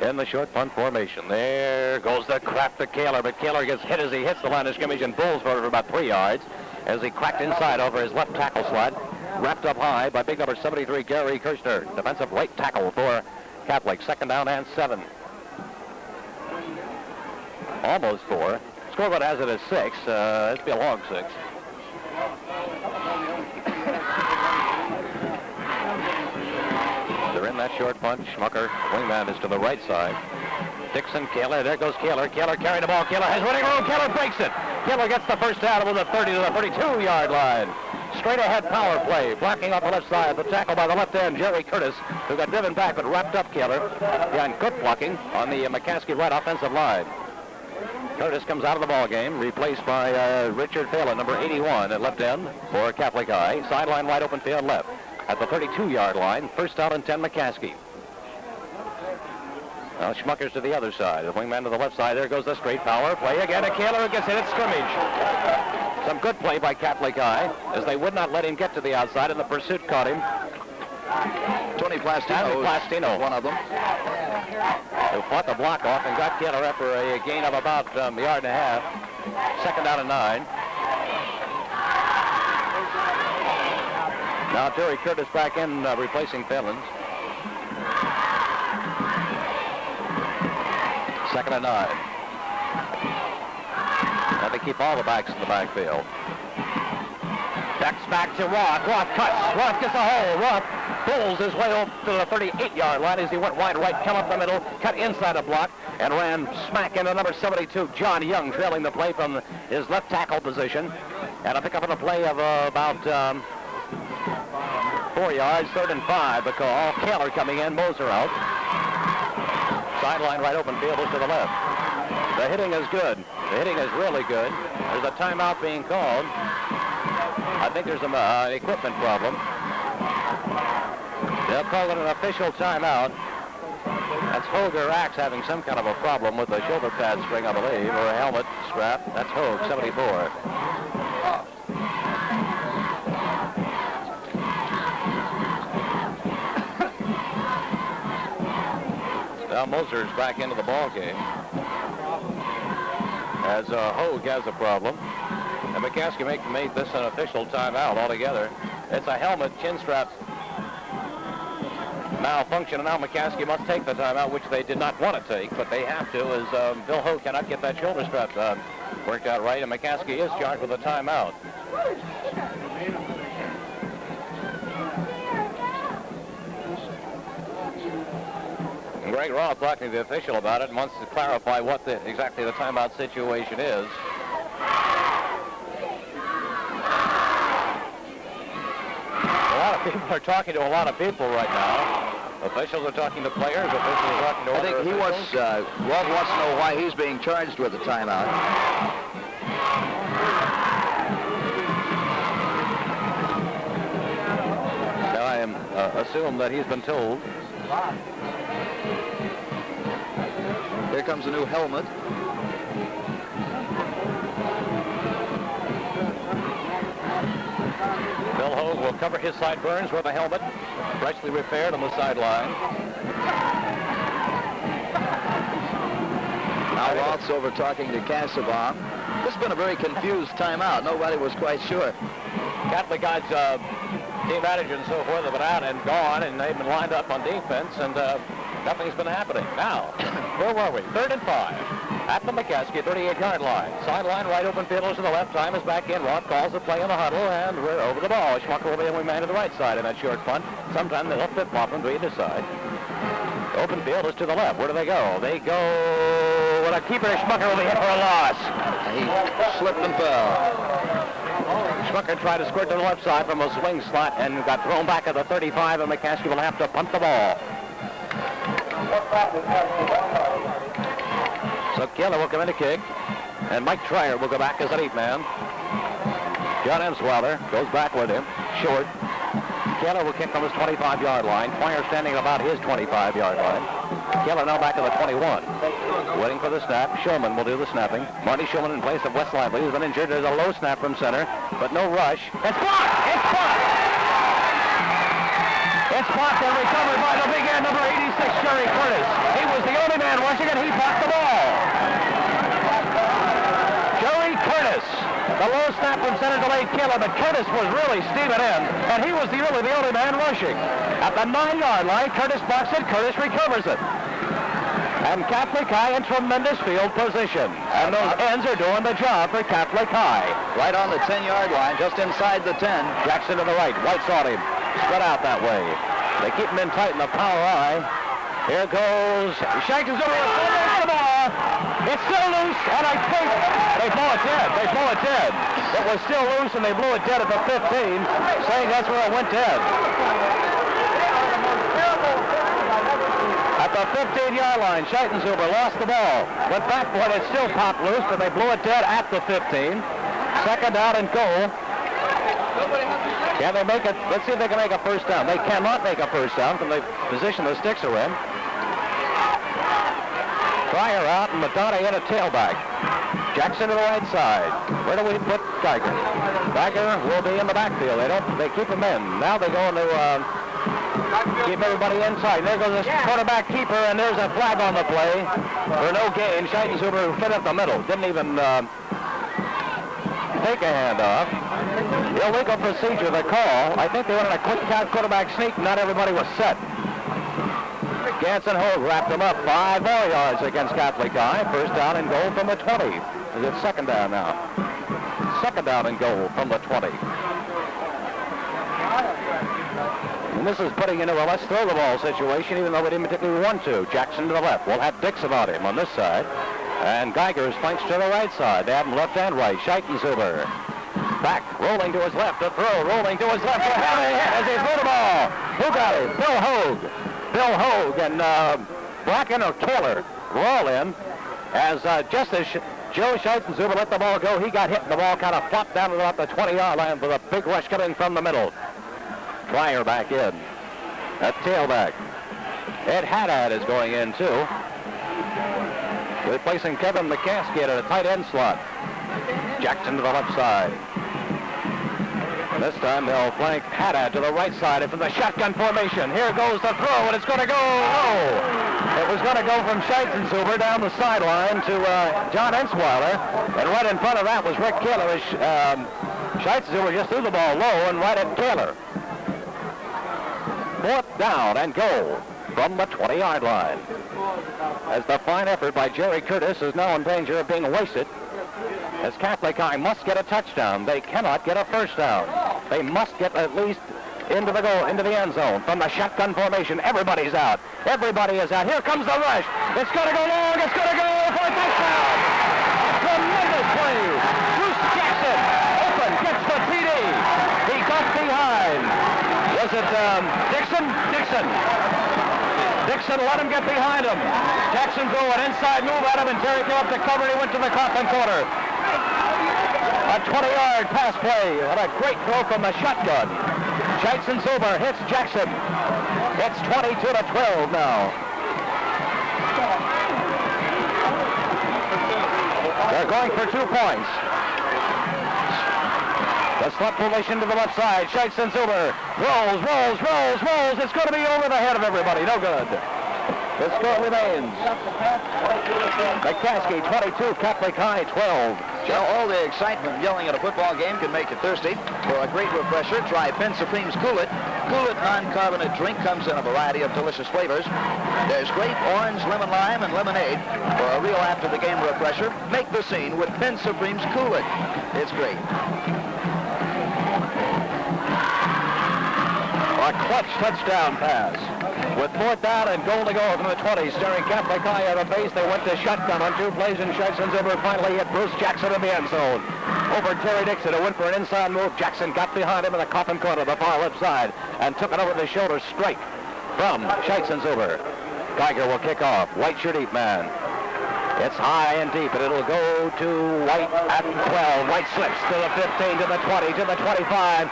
In the short punt formation. There goes the crap to Kaler, but Kaler gets hit as he hits the line of scrimmage and bowls for about 3 yards as he cracked inside over his left tackle slot. Wrapped up high by big number 73, Gary Kirchner. Defensive right tackle for Catholic. Second down and 7. Almost 4. Scoreboard has it as 6. It'll be a long 6. They're in that short punch. Schmucker, wingman, is to the right side. Dixon, Kaler, there goes Kaler. Kaler carrying the ball. Kaler has running room. Kaler breaks it. Kaler gets the first down with the 30 to the 32-yard line. Straight ahead power play. Blocking off the left side. The tackle by the left end, Jerry Curtis, who got driven back but wrapped up Kaler. And good blocking on the McCaskey right offensive line. Curtis comes out of the ball game, replaced by Richard Phelan, number 81 at left end for Catholic High. Sideline wide open field left. At the 32-yard line, first out and 10 McCaskey. Now Schmucker's to the other side. The wingman to the left side. There goes the straight power play again. A Kaler gets hit at scrimmage. Some good play by Catholic High as they would not let him get to the outside, and the pursuit caught him. Tony Plastino, one of them. Who fought the block off and got Kaler after a gain of about a yard and a half. Second down and 9. Now Jerry Curtis back in, replacing Phelan. Second and 9. And they keep all the backs in the backfield. Backs back to Roth. Roth cuts. Roth gets a hole. Roth pulls his way up to the 38-yard line as he went wide right, come up the middle, cut inside a block, and ran smack into number 72, John Young, trailing the play from his left tackle position. And a pickup on the play of about 4 yards, 3rd and 5. The call. Kaler coming in, Moser out. Sideline right open field is to the left. The hitting is good. The hitting is really good. There's a timeout being called. I think there's an equipment problem. They'll call it an official timeout. That's Holger Axe having some kind of a problem with the shoulder pad string, I believe, or a helmet strap. That's Hogue, 74. Now Moser's back into the ball game. as Hogue has a problem. And McCaskey made this an official timeout altogether. It's a helmet chin strap malfunction, and now McCaskey must take the timeout, which they did not want to take, but they have to, as Bill Hogue cannot get that shoulder strap worked out right, and McCaskey is charged with a timeout. And Greg Roth talking to the official about it and wants to clarify what exactly the timeout situation is. A lot of people are talking to a lot of people right now. Officials are talking to players. Officials are talking to I other think officials. Roth wants to know why he's being charged with a timeout. Now I am assume that he's been told. Here comes a new helmet. Bill Hogue will cover his sideburns with a helmet, freshly repaired on the sideline. Now Roth's over talking to Casaubon. This has been a very confused timeout. Nobody was quite sure. Catholic guys, team manager and so forth have been out and gone, and they've been lined up on defense, and nothing's been happening. Now, where were we? 3rd and 5 at the McCaskey 38-yard line. Sideline right, open field to the left. Time is back in. Roth calls the play in the huddle, and we're over the ball. Schmucker will be the only man to the right side in that short punt. Sometime they'll flip-flop them to either side. Open field is to the left. Where do they go? They go with a keeper. Schmucker will be hit for a loss. He slipped and fell. Schmucker tried to squirt to the left side from a swing slot and got thrown back at the 35, and McCaskey will have to punt the ball. So Keller will come in to kick, and Mike Trier will go back as a lead man. John Emsweiler goes back with him, short. Keller will kick from his 25-yard line. Trier standing about his 25-yard line. Keller now back to the 21. Waiting for the snap. Shulman will do the snapping. Marty Shulman in place of Wes Lively, who's been injured. There's a low snap from center, but no rush. It's blocked! It's blocked! It's blocked and recovered by the big end, number 86, Jerry Curtis. He was the only man rushing it. He blocked the ball. Jerry Curtis. The low snap from center delayed Keller, but Curtis was really steaming in, and he was really the only man rushing. At the 9-yard line, Curtis blocks it. Curtis recovers it. And Catholic High in tremendous field position. And those ends are doing the job for Catholic High. Right on the 10-yard line, just inside the 10. Jackson to the right. White's on him. Spread out that way. They keep him in tight in the power eye. Here goes Shankers over the ball. It's still loose, and I think they blow it dead. They blow it dead. It was still loose, and they blew it dead at the 15, saying that's where it went dead. At the 15-yard line, Scheitenzuber lost the ball. Went back for it. It's still popped loose, but they blew it dead at the 15. Second out and goal. Can they make it? Let's see if they can make a first down. They cannot make a first down from the position the sticks are in. Trier out and Madonna in a tailback. Jackson to the right side. Where do we put Geiger? Geiger will be in the backfield. They keep him in. Now they go into keep everybody inside. There goes this quarterback keeper, and there's a flag on the play for no gain. Scheitenzuber fit up the middle. Didn't even take a hand off. Illegal procedure, the call. I think they wanted a quick count quarterback sneak. Not everybody was set. Ganson Hogue wrapped him up 5 more yards against Catholic High. First down and goal from the 20. Is it second down now? Second down and goal from the 20. And this is putting into a let's throw the ball situation, even though we didn't particularly want to. Jackson to the left. We'll have Dixon on him on this side. And Geiger's flanks to the right side. They have him left and right. Scheitenzuber. Back, rolling to his left, a throw, rolling to his left, as he threw the ball. Who got it? Bill Hogue. Bill Hogue and Bracken or Keller were all in. As just as Joe Scheitenzuber let the ball go, he got hit and the ball kind of flopped down to about the 20-yard line with a big rush coming from the middle. Trier back in. A tailback. Ed Haddad is going in too. Replacing Kevin McCaskey at a tight end slot. Jackson to the left side. This time they'll flank Haddad to the right side from the shotgun formation. Here goes the throw, and it's going to go low. It was going to go from Scheitzenzuber down the sideline to John Ensweiler, and right in front of that was Rick Kaler. Scheitzenzuber just threw the ball low and right at Kaler. 4th down and goal from the 20-yard line. As the fine effort by Jerry Curtis is now in danger of being wasted, as Catholic High must get a touchdown. They cannot get a first down. They must get at least into the goal, into the end zone. From the shotgun formation, everybody's out. Everybody is out. Here comes the rush. It's going to go long. It's going to go for a touchdown. Tremendous play. Bruce Jackson open, gets the TD. He got behind. Was it Dixon? Dixon let him get behind him. Jackson threw an inside move at him, and Terry came up to cover, and he went to the Coffin corner. A 20-yard pass play, and a great throw from the shotgun. Scheitzenzuber hits Jackson. It's 22-12 now. They're going for 2 points. The slot formation to the left side. Scheitzenzuber rolls. It's going to be over the head of everybody. No good. The score remains. McCaskey 22, Catholic High 12. Joe, all the excitement yelling at a football game can make you thirsty. For a great refresher, try Penn Supreme's Cool It. Cool It non-carbonate drink comes in a variety of delicious flavors. There's grape, orange, lemon lime, and lemonade. For a real after-the-game refresher, make the scene with Penn Supreme's Cool It. It's great. A clutch touchdown pass. With 4th down and goal to go from the 20, staring Catholic High at a base. They went to shotgun on 2 plays, and Scheitzenzuber finally hit Bruce Jackson in the end zone. Over Terry Dixon, who went for an inside move. Jackson got behind him in the Coffin corner, the far left side, and took it over the shoulder straight from Scheitzenzuber. Geiger will kick off. White your deep man. It's high and deep, and it'll go to White at 12. White slips to the 15, to the 20, to the 25.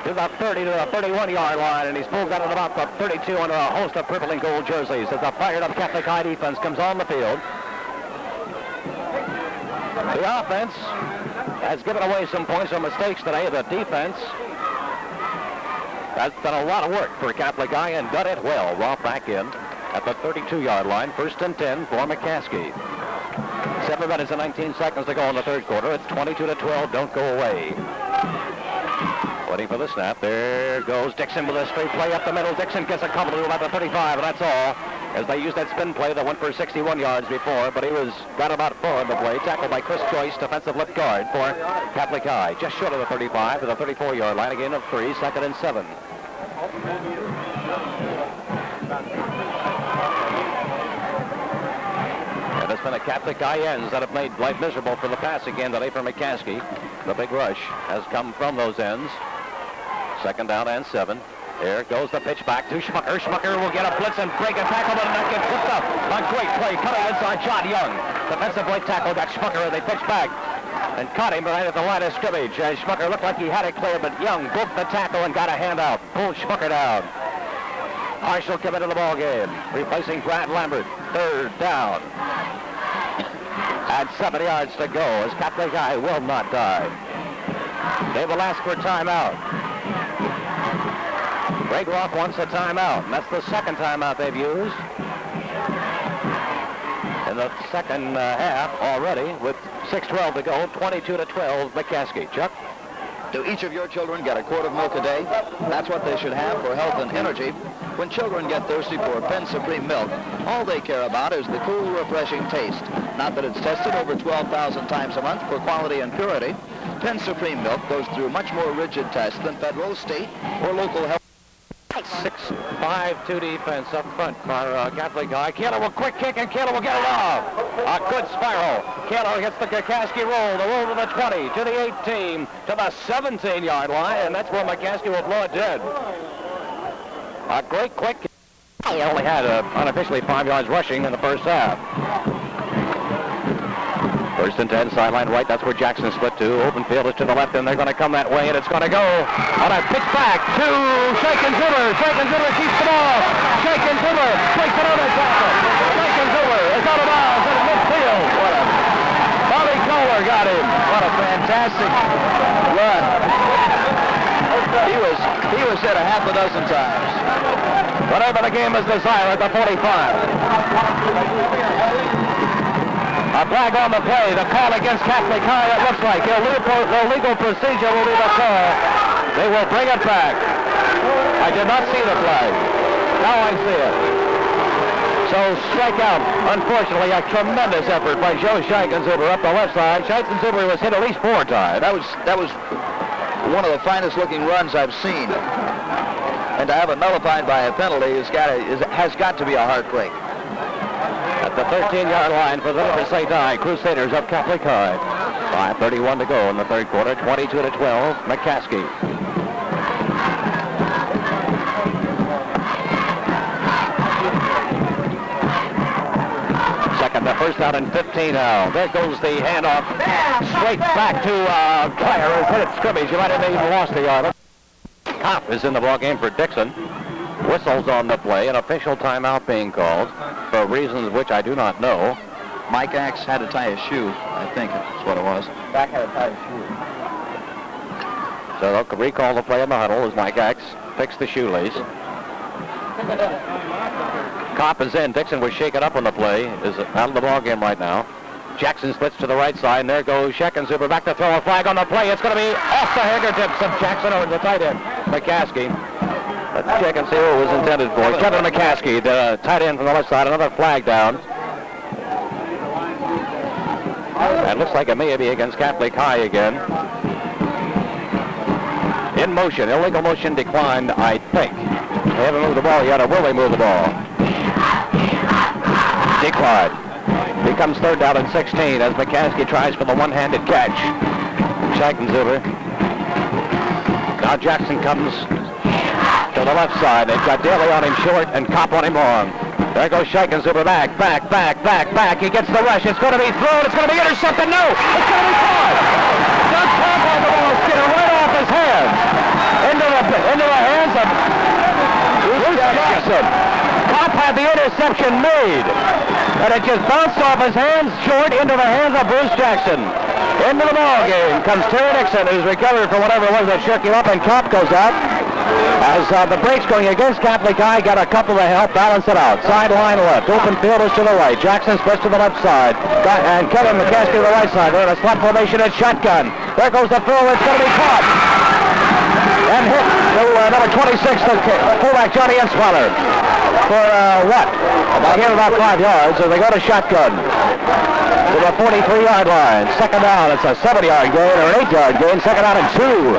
To the 30, to the 31-yard line, and he's pulled out at about the 32 under a host of purple and gold jerseys as the fired-up Catholic High defense comes on the field. The offense has given away some points on mistakes today. The defense has done a lot of work for Catholic High and done it well. Roth back in at the 32-yard line, 1st and 10 for McCaskey. 7 minutes and 19 seconds to go in the 3rd quarter. It's 22-12. Don't go away. Waiting for the snap. There goes Dixon with a straight play up the middle. Dixon gets a couple to about the 35, and that's all. As they used that spin play that went for 61 yards before, but he got about 4 on the play. Tackled by Chris Joyce, defensive left guard for Catholic High. Just short of the 35 to the 34-yard line. A gain of 3, 2nd and 7. And it's been the Catholic High ends that have made life miserable for the passing game today for McCaskey. The big rush has come from those ends. 2nd down and 7. There goes the pitch back to Schmucker. Schmucker will get a blitz and break a tackle, but not get tripped up. A great play coming inside John Young. Defensive right tackle got Schmucker, and they pitched back and caught him right at the line of scrimmage. Schmucker looked like he had it clear, but Young broke the tackle and got a handout. Pulled Schmucker down. Marshall came into the ball game, replacing Brad Lambert. 3rd down. And 7 yards to go as Catholic High will not die. They will ask for a timeout. Greg Roth wants a timeout, and that's the 2nd timeout they've used in the 2nd half already, with 6:12 to go. 22-12, McCaskey. Chuck? Do each of your children get a quart of milk a day? That's what they should have for health and energy. When children get thirsty for Penn Supreme milk, all they care about is the cool, refreshing taste. Not that it's tested over 12,000 times a month for quality and purity. Penn Supreme milk goes through much more rigid tests than federal, state, or local health. 6-5-2 defense up front for Catholic High. Kaler will quick kick, and Kaler will get it off. A good spiral. Kaler hits the McCaskey roll. The roll to the 20, to the 18, to the 17-yard line, and that's where McCaskey will blow it dead. A great quick kick. He only had unofficially 5 yards rushing in the first half. 1st and 10, sideline right. That's where Jackson split to. Open field is to the left, and they're going to come that way, and it's going to go on a pitch back to Scheitzenzuber. Scheitzenzuber keeps the ball. Scheitzenzuber takes another tackle. Scheitzenzuber is out of bounds in midfield. Bobby Kohler got him. What a fantastic run. He was hit a half a dozen times. Whatever the game is desired at the 45. A flag on the play. The call against Catholic High, it looks like. Illegal procedure will be the call. They will bring it back. I did not see the flag. Now I see it. So strikeout. Unfortunately, a tremendous effort by Joe Scheichenzuber up the left side. Scheichenzuber was hit at least 4 times. That was one of the finest looking runs I've seen. And to have it nullified by a penalty has got to be a hard click. At the 13-yard line for the River St. I, Crusaders of Catholic High. 5:31 to go in the third quarter. 22-12. McCaskey. Second, the first out and 15 now. There goes the handoff straight back to Clare, who put it scrimmage. You might have even lost the yard. Kopp is in the ball game for Dixon. Whistles on the play. An official timeout being called for reasons which I do not know. Mike Axe had to tie his shoe. I think that's what it was. Back had to tie his shoe. So they'll recall the play in the huddle as Mike Axe fixed the shoelace. Kopp is in. Dixon was shaken up on the play. Is out of the ball game right now. Jackson splits to the right side, and there goes Scheichenzuber back to throw a flag on the play. It's going to be off the fingertips of Jackson over the tight end, McCaskey. Let's check and see who it was intended for. Kevin McCaskey, the tight end from the left side, another flag down. And looks like it may be against Catholic High again. In motion, illegal motion declined, I think. They haven't moved the ball yet, or will they move the ball? Declined. Becomes third down and 16 as McCaskey tries for the one-handed catch. Scheichenzuber. Now Jackson comes to the left side. They've got Daly on him short and Kopp on him long. There goes Scheichenzuber back. He gets the rush. It's going to be thrown. It's going to be intercepted. No! It's going to be caught! Doug Kopp on the ball. Skitter right off his hands. Into the hands of Bruce Jackson. Kopp had the interception made. And it just bounced off his hands short into the hands of Bruce Jackson. Into the ball game comes Terry Dixon, who's recovered from whatever it was that shook him up, and Kopp goes out. As the breaks going against Catholic High, got a couple to help balance it out. Sideline left, open field is to the right. Jackson splits to the left side, and Kevin McCaskey to the right side. They're in a slot formation at shotgun. There goes the throw, it's going to be caught. And hit to number 26, the fullback Johnny Enswaller. For what? About 5 yards, so they go to shotgun to the 43-yard line. Second down, it's a 7-yard gain or an 8-yard gain. Second down and 2.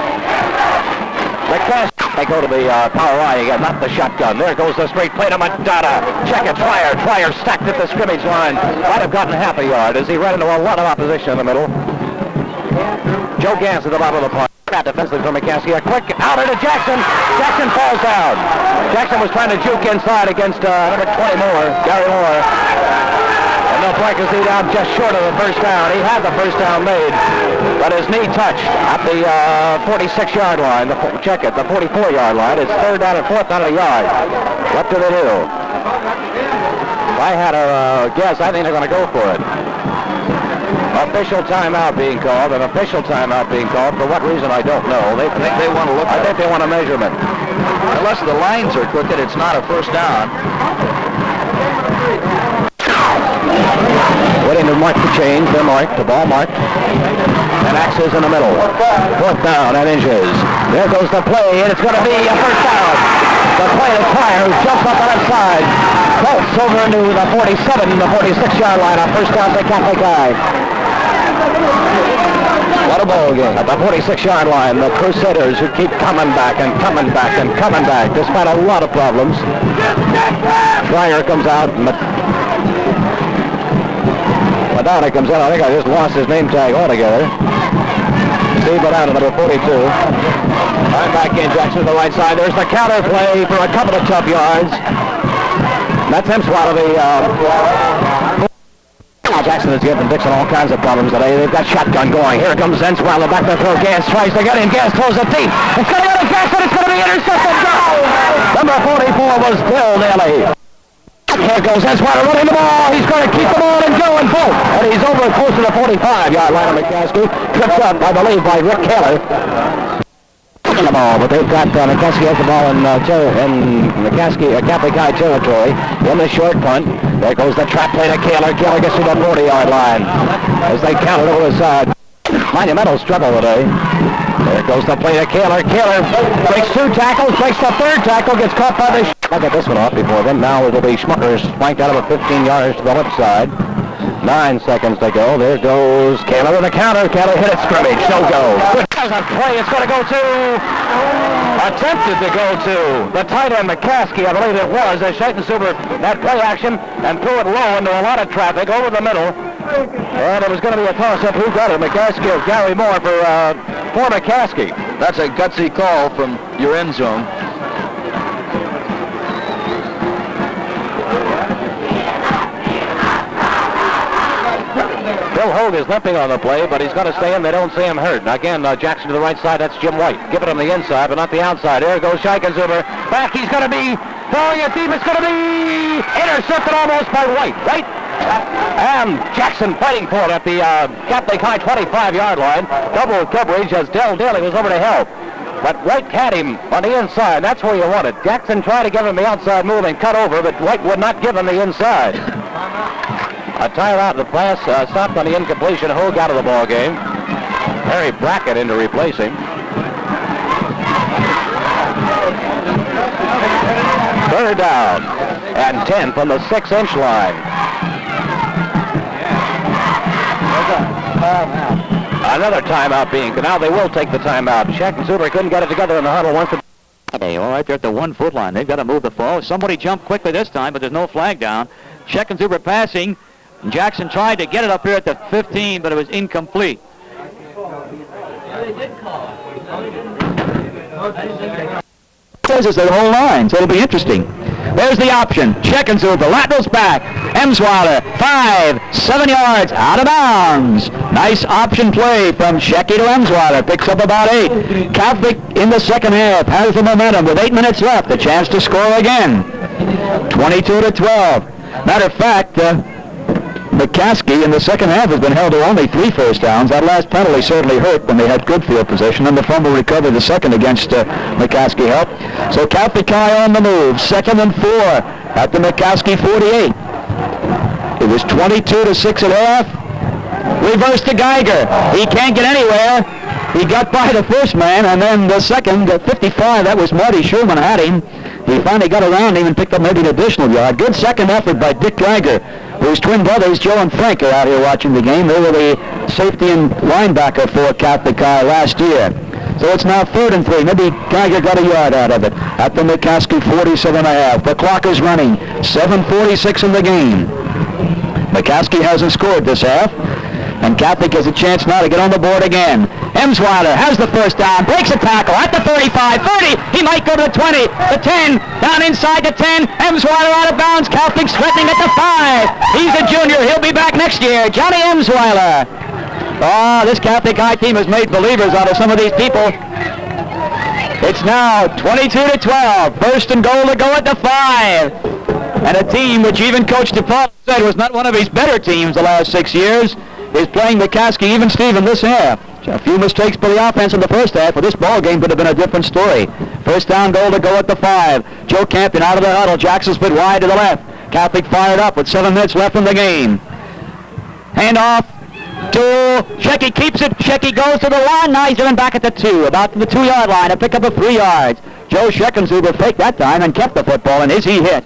McCaskey, they go to the power line again, not the shotgun. There goes the straight play to Madonna. Check it, Fryer stacked at the scrimmage line. Might have gotten half a yard as he ran into a lot of opposition in the middle. Joe Gans at the bottom of the park. Defensively from McCaskey, a quick out into Jackson. Jackson falls down. Jackson was trying to juke inside against number 20 Gary Moore. And they'll break his knee down just short of the first down. He had the first down made, but his knee touched at the 46-yard line. The 44-yard line. It's third down and fourth down of the yard. What do they do? If I had a guess, I think they're going to go for it. Official timeout being called. An official timeout being called. For what reason, I don't know. I think they want to look. I think they want a measurement. Unless the lines are crooked, it's not a first down. Waiting to mark the change. They're marked. The ball marked. And Axe is in the middle. Fourth down and inches. There goes the play, and it's going to be a first down. The play is Fryer, who jumps up the left side. Bolts over into the 47, the 46-yard line. A first down to Catholic High. What a ball game. At the 46-yard line, the Crusaders who keep coming back and coming back and coming back, despite a lot of problems. Fryer comes out. Madonna comes out. I think I just lost his name tag altogether. Steve Madonna, number 42. I'm back in Jackson to the right side. There's the counter play for a couple of tough yards. That's Hemswaller, the Jackson has given Dixon all kinds of problems today. They've got shotgun going. Here comes Hemswaller back to throw. Gans tries to get him. Gans throws it deep. It's going to go to Jackson. It's going to be intercepted. Number 44 was Bill Daly. Here goes Hemswaller running the ball. He's going to keep the ball and going both. And he's over close to the 45-yard line of McCaskey. Tripped up, I believe, by Rick Taylor. taking the ball, but they've got McCaskey has the ball in McCaskey Catholic High territory in the short punt. There goes the trap play to Kaler. Kaler gets to the 40-yard line as they count it over the side. Monumental struggle today. There goes the play to Kaler. Kaler breaks 2 tackles, breaks the 3rd tackle, gets caught by the... I'll get this one off before them. Now it'll be Schmuckers flanked out of 15 yards to the left side. 9 seconds to go. There goes Kaler with a counter. Kaler hit it scrimmage. No go. Good play. It's going to go to... Attempted to go to the tight end McCaskey, I believe it was, as Scheitensuber had play action and threw it low into a lot of traffic over the middle. And it was going to be a toss-up. Who got it? McCaskey or Gary Moore for McCaskey. That's a gutsy call from your end zone. Bill Hogue is limping on the play, but he's going to stay in. They don't see him hurt. Now again, Jackson to the right side. That's Jim White. Give it on the inside, but not the outside. There goes Scheitensuber. Back. He's going to be throwing it deep. It's going to be intercepted almost by White. Right? And Jackson fighting for it at the Catholic High 25-yard line. Double coverage as Del Daly was over to help. But White had him on the inside. That's where you want it. Jackson tried to give him the outside move and cut over, but White would not give him the inside. A timeout. The pass stopped on the incompletion. Hogue out of the ball game. Harry Brackett in to replace him. 3rd down and 10 from the 6-inch line. Another timeout being. Now they will take the timeout. Scheitensuber couldn't get it together in the huddle once. Hey, all right, they're at the 1-foot line. They've got to move the ball. Somebody jumped quickly this time, but there's no flag down. Scheitensuber passing. Jackson tried to get it up here at the 15, but it was incomplete. Says it's the whole line, so it'll be interesting. There's the option. Scheitensuber laterals back. Emsweiler, 5, 7 yards, out of bounds. Nice option play from Shecky to Emsweiler. Picks up about 8. Catholic in the second half has the momentum with 8 minutes left. A chance to score again. 22-12. Matter of fact, McCaskey in the second half has been held to only 3 first downs. That last penalty certainly hurt when they had good field position, and the fumble recovered the second against McCaskey help. So Catholic High on the move. 2nd and 4 at the McCaskey 48. It was 22-6 at half. Reverse to Geiger. He can't get anywhere. He got by the first man, and then the second, 55, that was Marty Schulman had him. He finally got around him and picked up maybe an additional yard. Good second effort by Dick Geiger, whose twin brothers, Joe and Frank, are out here watching the game. They were the safety and linebacker for Catholic High last year. So it's now 3rd and 3. Maybe Geiger got a yard out of it at the McCaskey 47.5. The clock is running. 7:46 in the game. McCaskey hasn't scored this half, and Catholic has a chance now to get on the board again. Emsweiler has the first down, breaks a tackle at the 35, 30. He might go to the 20, the 10, down inside the 10. Emsweiler out of bounds. Catholic's threatening at the 5. He's a junior. He'll be back next year. Johnny Emsweiler. Oh, this Catholic High team has made believers out of some of these people. It's now 22-12. 1st and goal to go at the 5. And a team which even Coach DePaul said was not one of his better teams the last 6 years is playing McCaskey even Steven this half. A few mistakes by the offense in the first half, but this ball game could have been a different story. 1st down goal to go at the 5. Joe Campton out of the huddle. Jackson split wide to the left. Catholic fired up with 7 minutes left in the game. Handoff to Shecky, keeps it. Shecky goes to the line. Now he's driven back at the 2, about to the 2-yard line. A pick up of 3 yards. Joe Scheitensuber faked that time and kept the football, and is he hit?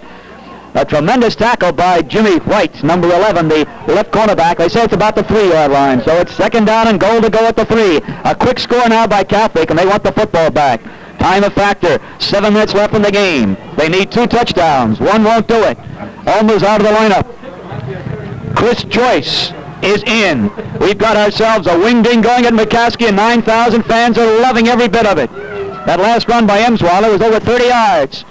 A tremendous tackle by Jimmy White, number 11, the left cornerback. They say it's about the 3-yard line, so it's 2nd down and goal to go at the 3. A quick score now by Catholic, and they want the football back. Time a factor. 7 minutes left in the game. They need 2 touchdowns. One won't do it. Olmer's out of the lineup. Chris Joyce is in. We've got ourselves a wing-ding going at McCaskey, and 9,000 fans are loving every bit of it. That last run by Emsweiler was over 30 yards.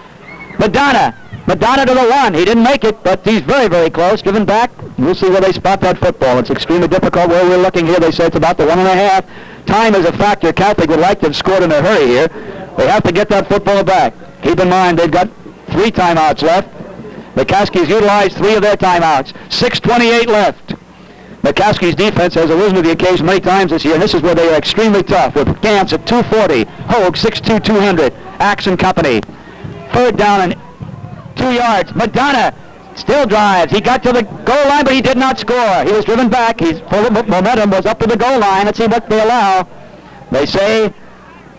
Madonna to the 1. He didn't make it, but he's very, very close. Given back. We'll see where they spot that football. It's extremely difficult where we're looking here. They say it's about the 1.5. Time is a factor. Catholic would like to have scored in a hurry here. They have to get that football back. Keep in mind, they've got 3 timeouts left. McCaskey's utilized 3 of their timeouts. 6:28 left. McCaskey's defense has arisen to the occasion many times this year, and this is where they are extremely tough, with Gantz at 240, Hogue 6'2", 200, Axe & Company. Third down and 2 yards. Madonna still drives. He got to the goal line, but he did not score. He was driven back. He's full of momentum, was up to the goal line. Let's see what they allow. They say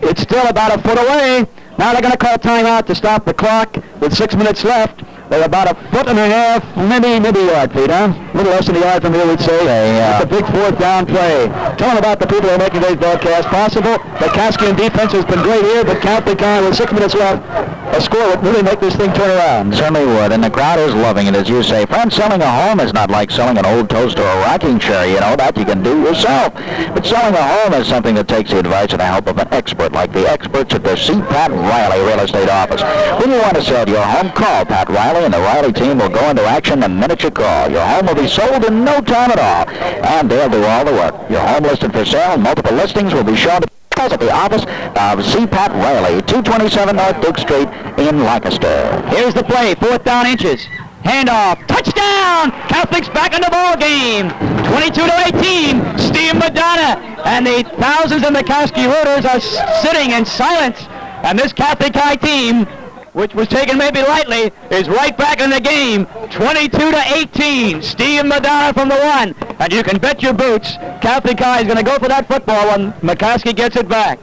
it's still about a foot away. Now they're going to call timeout to stop the clock with 6 minutes left. They're about a foot and a half, maybe a yard, Pete, huh? A little less than a yard from here, we'd say. It's a big fourth down play. Tell them about the people who are making today's broadcast possible. The McCaskey defense has been great here, but Catholic High with 6 minutes left, a score would really make this thing turn around. Certainly would, and the crowd is loving it, as you say. Friends, selling a home is not like selling an old toaster or a rocking chair. You know, that you can do yourself. But selling a home is something that takes the advice and the help of an expert, like the experts at the C. Pat Riley Real Estate Office. When you want to sell your home, call Pat Riley, and the Riley team will go into action the minute you call. Your home will be sold in no time at all, and they'll do all the work. Your home listed for sale, multiple listings will be shown at the office of C. Pat Riley, 227 North Duke Street in Lancaster. Here's the play, 4th down inches. Handoff, touchdown! Catholics back in the ball game. 22-18, Steve Madonna, and the thousands of McCaskey Rooters are sitting in silence. And this Catholic High team, which was taken maybe lightly, is right back in the game. 22-18. Steve Madonna from the 1. And you can bet your boots Catholic High is going to go for that football when McCaskey gets it back.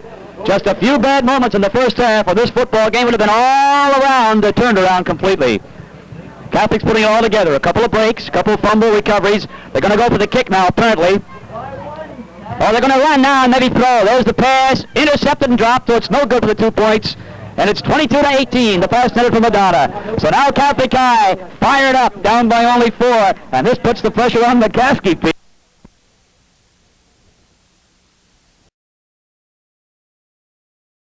Just a few bad moments in the first half, or this football game would have been all around, turned around completely. Catholic's putting it all together. A couple of breaks, a couple of fumble recoveries. They're going to go for the kick now, apparently. Oh, they're going to run now and maybe throw. There's the pass. Intercepted and dropped, so it's no good for the 2 points. And it's 22-18, the pass netted from Madonna. So now Catholic High fired up, down by only 4. And this puts the pressure on McCaskey.